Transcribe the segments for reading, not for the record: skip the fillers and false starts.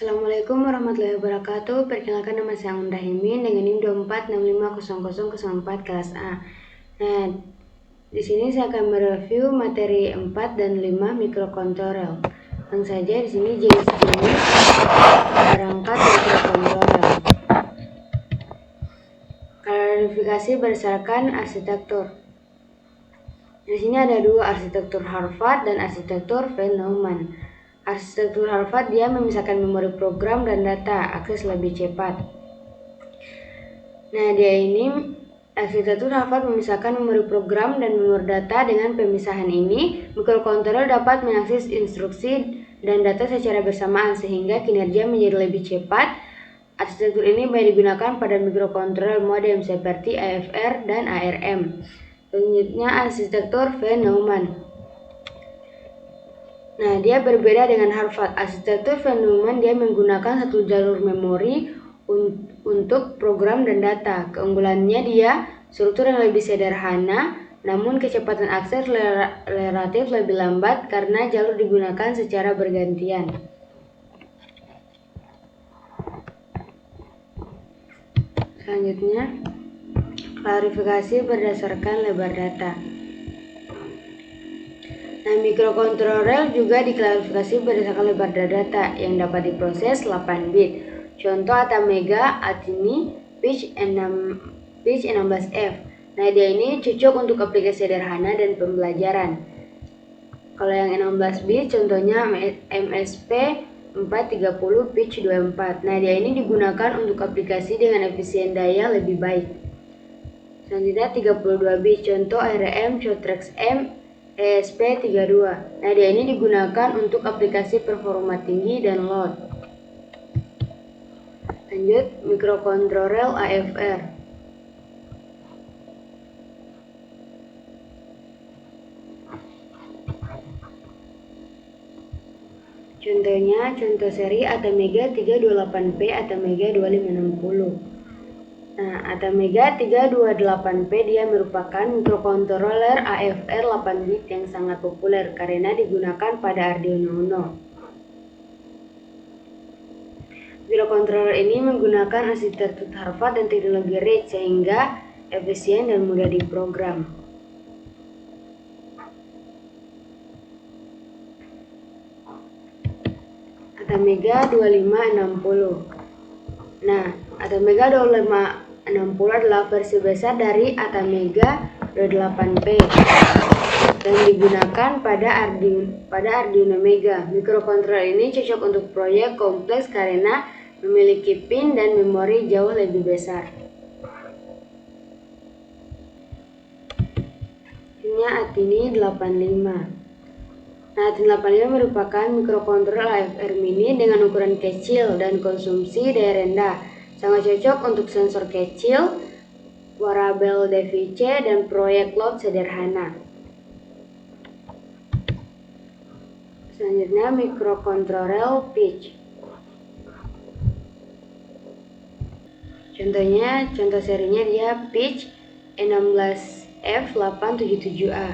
Assalamualaikum warahmatullahi wabarakatuh. Perkenalkan, nama saya Unda Himin dengan NIM 24650004 kelas A. Nah, di sini saya akan mereview materi 4 dan 5 mikrokontrol. Langsung saja, di sini jenis-jenis perangkat mikrokontrol. Klarifikasi berdasarkan arsitektur. Di sini ada dua, arsitektur Harvard dan arsitektur von Neumann. Arsitektur Harvard dia memisahkan memori program dan data, akses lebih cepat. Nah, arsitektur Harvard memisahkan memori program dan memori data. Dengan pemisahan ini, mikrokontroler dapat mengakses instruksi dan data secara bersamaan sehingga kinerja menjadi lebih cepat. Arsitektur ini banyak digunakan pada mikrokontroler modem seperti AFR dan ARM. Selanjutnya, arsitektur von Neumann. Nah, dia berbeda dengan Harvard. Arsitektur von Neumann dia menggunakan satu jalur memori untuk program dan data. Keunggulannya dia struktur yang lebih sederhana, namun kecepatan akses relatif lebih lambat karena jalur digunakan secara bergantian. Selanjutnya, klarifikasi berdasarkan lebar data. Nah, mikrokontroler juga diklarifikasi berdasarkan lebar data yang dapat diproses 8 bit. Contoh Atamega, Atini, Pitch 16F. Nah, dia ini cocok untuk aplikasi sederhana dan pembelajaran. Kalau yang 16 bit contohnya MSP 430 Pitch 24. Nah, dia ini digunakan untuk aplikasi dengan efisien daya lebih baik. Selanjutnya 32 bit contoh ARM Cotrex M ESP32. Nah, dia ini digunakan untuk aplikasi performa tinggi dan load. Lanjut, mikrokontroler AFR. Contohnya, contoh seri Atamega 328P, Atamega 2560. Nah, Atamega 328P dia merupakan mikrokontroler AFR 8 bit yang sangat populer karena digunakan pada Arduino Uno. Mikrokontroler ini menggunakan arsitektur Harvard dan teknologi RAID sehingga efisien dan mudah diprogram. Atamega 2560. Nah, Atamega 2560 adalah versi besar dari Atamega 28P dan digunakan pada Arduino Mega. Mikrokontroler ini cocok untuk proyek kompleks karena memiliki pin dan memori jauh lebih besar. Ini Atini 85. Nah, Atini 85 merupakan mikrokontroler AFR mini dengan ukuran kecil dan konsumsi daya rendah. Sangat cocok untuk sensor kecil, wearable device, dan proyek load sederhana. Selanjutnya, mikrokontroler Pitch. Contoh serinya dia Pitch 16F877A.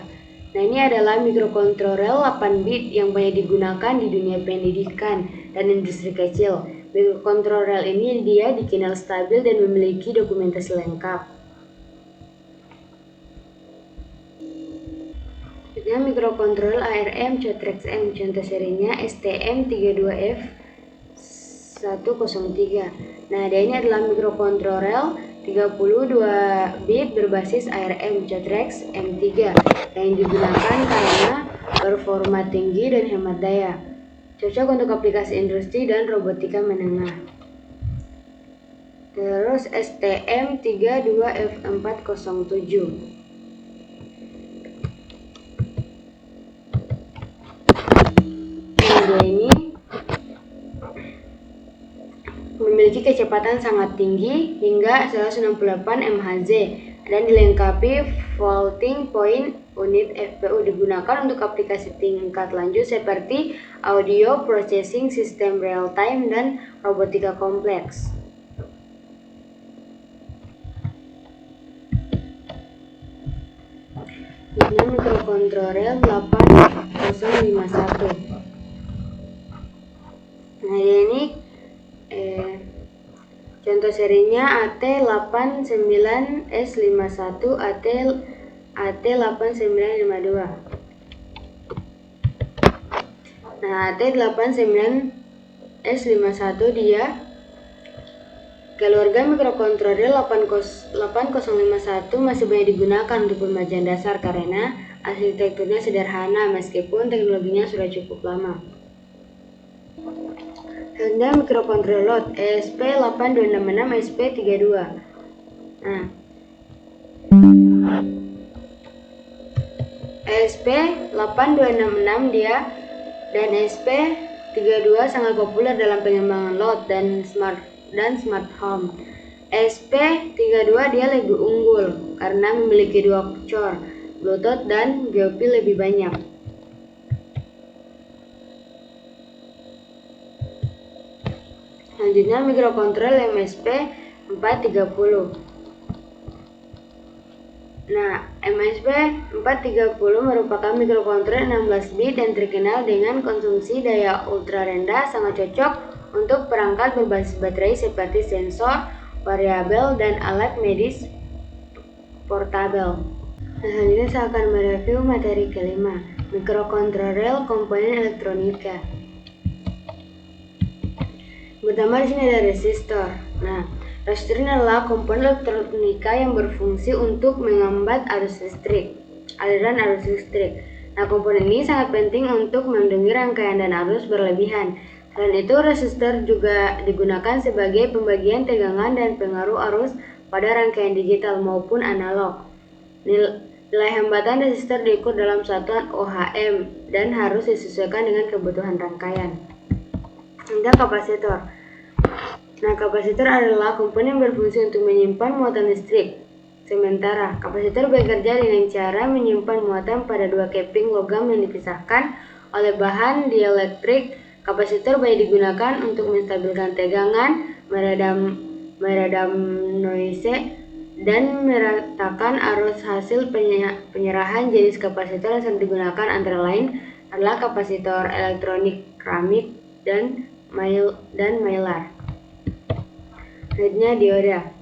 Nah, ini adalah mikrokontroler 8 bit yang banyak digunakan di dunia pendidikan dan industri kecil. Mikrokontroler ini dia dikenal stabil dan memiliki dokumentasi lengkap. Selanjutnya, mikrokontroler ARM Cotrex M. Contoh serinya STM32F103. Nah, dia ini adalah mikrokontroler 32 bit berbasis ARM Cotrex M3 yang digunakan karena performa tinggi dan hemat daya. Cocok untuk aplikasi industri dan robotika menengah. Terus STM32F407. Nah, dia ini memiliki kecepatan sangat tinggi hingga 168 MHz dan dilengkapi floating point unit FPU, digunakan untuk aplikasi tingkat lanjut seperti audio processing, sistem real time, dan robotika kompleks. Ini mikrokontroler 8051. Nah, ini Contoh serinya AT89S51, AT8952. Nah, AT89S51 dia keluarga mikrokontroler 8051 masih banyak digunakan untuk pembelajaran dasar karena arsitekturnya sederhana meskipun teknologinya sudah cukup lama. Selanjutnya mikrokontroler load ESP8266 SP32. Nah, ESP8266 dia dan SP32 sangat populer dalam pengembangan load dan smart home. SP32 dia lebih unggul karena memiliki dua core, Bluetooth dan GPU lebih banyak. Selanjutnya mikrokontroler MSP430. Nah, MSP430 merupakan mikrokontroler 16 bit dan terkenal dengan konsumsi daya ultra rendah, sangat cocok untuk perangkat berbasis baterai seperti sensor, variabel, dan alat medis portabel. Nah, selanjutnya saya akan mereview materi kelima, mikrokontroler komponen elektronika. Pertama di sini ada resistor. Nah, resistor ini adalah komponen elektronika yang berfungsi untuk menghambat aliran arus listrik. Nah, komponen ini sangat penting untuk melindungi rangkaian dan arus berlebihan. Selain itu, resistor juga digunakan sebagai pembagian tegangan dan pengaruh arus pada rangkaian digital maupun analog. Nilai hambatan resistor diukur dalam satuan ohm dan harus disesuaikan dengan kebutuhan rangkaian. Hingga kapasitor. Nah, kapasitor adalah komponen yang berfungsi untuk menyimpan muatan listrik. Sementara, kapasitor bekerja dengan cara menyimpan muatan pada dua keping logam yang dipisahkan oleh bahan dielektrik. Kapasitor banyak digunakan untuk menstabilkan tegangan, meredam noise, dan meratakan arus. Hasil penyerahan jenis kapasitor yang sering digunakan antara lain adalah kapasitor elektronik, keramik, dan mylar. Selanjutnya dioda.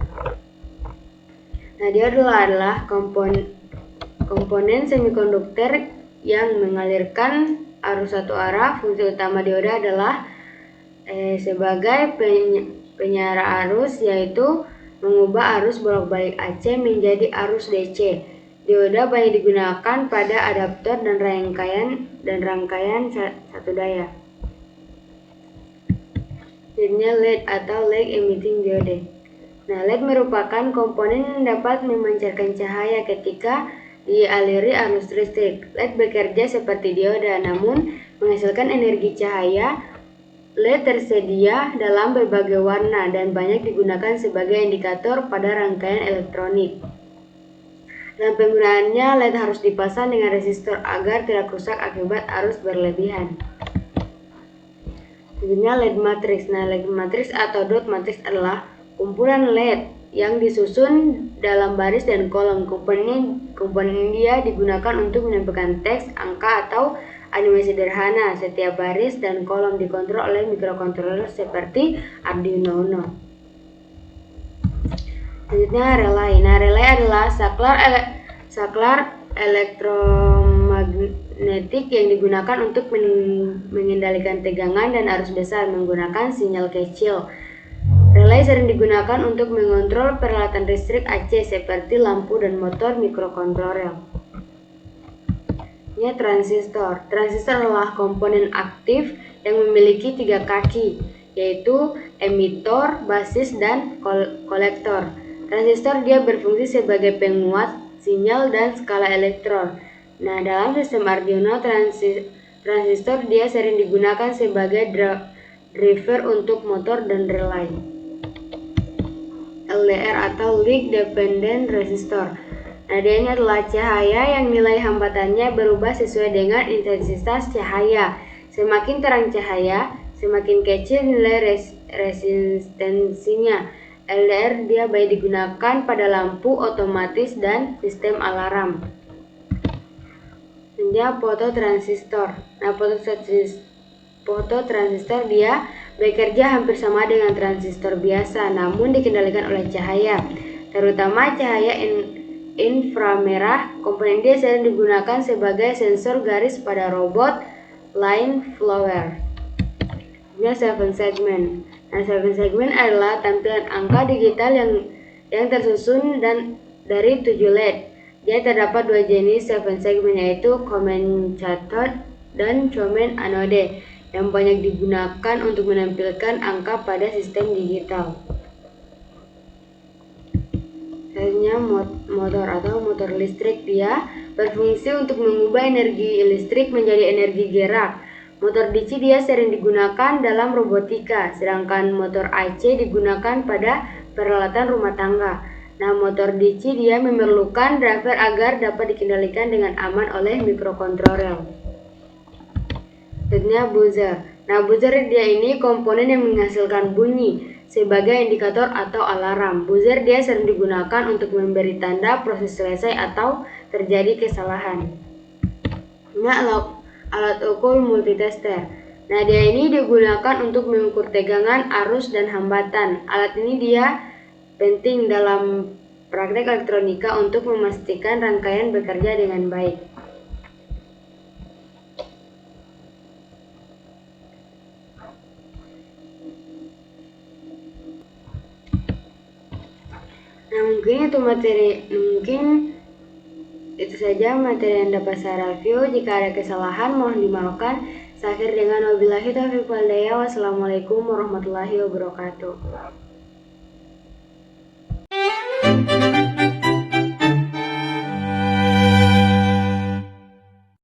Nah, dioda adalah komponen semikonduktor yang mengalirkan arus satu arah. Fungsi utama dioda adalah sebagai penyara arus, yaitu mengubah arus bolak-balik AC menjadi arus DC. Dioda banyak digunakan pada adaptor dan rangkaian satu daya. Selanjutnya LED atau light emitting diode. Nah, LED merupakan komponen yang dapat memancarkan cahaya ketika dialiri arus listrik. LED bekerja seperti dioda, namun menghasilkan energi cahaya. LED tersedia dalam berbagai warna dan banyak digunakan sebagai indikator pada rangkaian elektronik. Dalam penggunaannya, LED harus dipasang dengan resistor agar tidak rusak akibat arus berlebihan. Selanjutnya LED matriks. Nah, LED matriks atau dot matriks adalah kumpulan LED yang disusun dalam baris dan kolom. Komponen dia digunakan untuk menampilkan teks, angka, atau animasi sederhana. Setiap baris dan kolom dikontrol oleh mikrokontroler seperti Arduino Uno. Selanjutnya relay. Nah, relay adalah saklar elektromagnetik yang digunakan untuk mengendalikan tegangan dan arus besar menggunakan sinyal kecil. Relay sering digunakan untuk mengontrol peralatan listrik AC seperti lampu dan motor mikrokontroler. Ini transistor. Transistor adalah komponen aktif yang memiliki 3 kaki, yaitu emitor, basis, dan kolektor. Transistor dia berfungsi sebagai penguat sinyal dan skala elektron. Nah, dalam sistem Arduino, transistor dia sering digunakan sebagai driver untuk motor dan relay. LDR atau Leak Dependent Resistor. Nah, dia ini adalah cahaya yang nilai hambatannya berubah sesuai dengan intensitas cahaya. Semakin terang cahaya, semakin kecil nilai resistensinya. LDR dia baik digunakan pada lampu otomatis dan sistem alarm. Selanjutnya fototransistor. Nah, fototransistor, dia bekerja hampir sama dengan transistor biasa, namun dikendalikan oleh cahaya, terutama cahaya inframerah. Komponen dia sering digunakan sebagai sensor garis pada robot line follower. Ini 7 segment. Nah, 7 segment adalah tampilan angka digital yang tersusun dari 7 LED. Dia terdapat 2 jenis 7 segment, yaitu common cathode dan common anode, yang banyak digunakan untuk menampilkan angka pada sistem digital. Selanjutnya motor atau motor listrik. Dia berfungsi untuk mengubah energi listrik menjadi energi gerak. Motor DC dia sering digunakan dalam robotika, sedangkan motor AC digunakan pada peralatan rumah tangga. Nah, motor DC dia memerlukan driver agar dapat dikendalikan dengan aman oleh mikrokontroler. Selanjutnya buzzer. Nah, buzzer dia ini komponen yang menghasilkan bunyi sebagai indikator atau alarm. Buzzer dia sering digunakan untuk memberi tanda proses selesai atau terjadi kesalahan. Nah, alat ukur multitester. Nah, dia ini digunakan untuk mengukur tegangan, arus, dan hambatan. Alat ini dia penting dalam praktek elektronika untuk memastikan rangkaian bekerja dengan baik. Nah, mungkin itu saja materi yang dapat saya review. Jika ada kesalahan mohon dimaafkan. Saya akhiri dengan wabillahi taufiq wal hidayah. Wassalamualaikum warahmatullahi wabarakatuh.